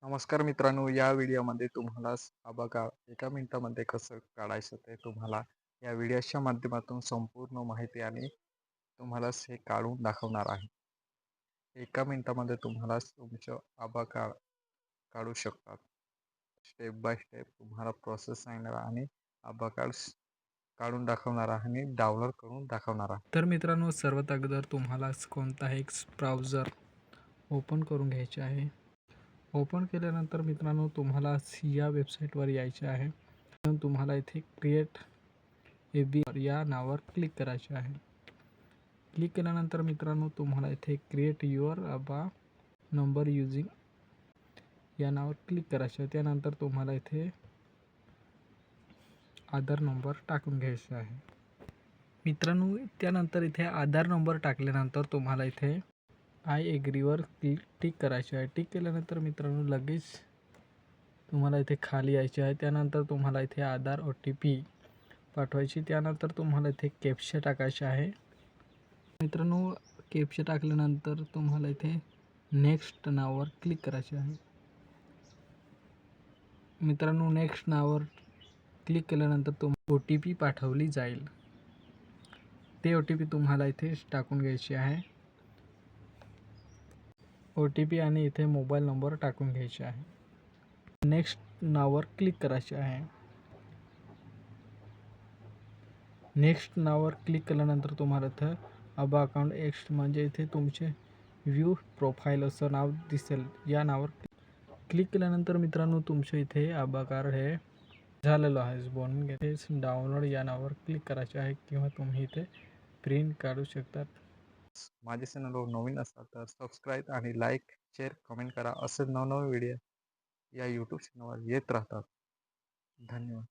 नमस्कार मित्रांनो, या व्हिडिओमध्ये तुम्हाला बघा एका मिनिटामध्ये कसं काढायचं ते तुम्हाला या व्हिडिओच्या माध्यमातून संपूर्ण माहिती आणि तुम्हाला हे काढून दाखवणार आहे. एका मिनिटामध्ये तुम्हाला तुमचं काढू शकतात. स्टेप बाय स्टेप तुम्हाला प्रोसेस सांगणार आणि आभा काढून दाखवणार आहे आणि डाउनलोड करून दाखवणार आहे. तर मित्रांनो, सर्वात अगोदर तुम्हाला कोणताही एक ब्राउझर ओपन करून घ्यायचे आहे. ओपन केल्यानंतर मित्रांनो, तुम्हाला या वेबसाईटवर यायचे आहे. तुम्हाला इथे क्रिएट एबी या नावावर क्लिक करायचे आहे. क्लिक केल्यानंतर मित्रांनो, तुम्हाला इथे create your Abha number using या नावावर क्लिक करायचे आहे. त्यानंतर तुम्हाला इथे आधार नंबर टाकून घ्यायचा आहे. मित्रांनो, त्यानंतर इथे आधार नंबर टाकल्यानंतर तुम्हाला इथे आय एग्रीवर टिक करायचे आहे. टिक केल्यानंतर मित्रांनो, लगेच तुम्हाला इथे खाली यायचे आहे. त्यानंतर तुम्हाला इथे आधार OTP पाठवायची. त्यानंतर तुम्हाला इथे कॅप्चा टाकायचे आहे. मित्रांनो, कॅप्चा टाकल्यानंतर तुम्हाला इथे नेक्स्ट नावावर क्लिक करायचे आहे. मित्रांनो, नेक्स्ट नावावर क्लिक केल्यानंतर तुम्हाला OTP पाठवली जाईल. ते OTP तुम्हाला इथे टाकून घ्यायचे आहे. OTP आणि इथे मोबाईल नंबर टाकून घ्यायचे आहे. नेक्स्ट नावावर क्लिक करायचे आहे. नेक्स्ट नावावर क्लिक केल्यानंतर तुम्हाला इथं आभा अकाउंट एक्स म्हणजे इथे तुमचे व्ह्यू प्रोफाईल असं नाव दिसेल. या नावावर क्लिक केल्यानंतर मित्रांनो, तुमच्या इथे आभा कार्ड हे झालेलं आहे. बनवून घेते. डाउनलोड या नावावर क्लिक करायचे आहे किंवा तुम्ही इथे प्रिंट काढू शकतात. माझे चॅनलवर नवीन असाल तर सबस्क्राईब आणि लाईक, शेअर, कमेंट करा. असे नवनवे व्हिडिओ या यूट्यूब चॅनलवर येत राहतात. धन्यवाद.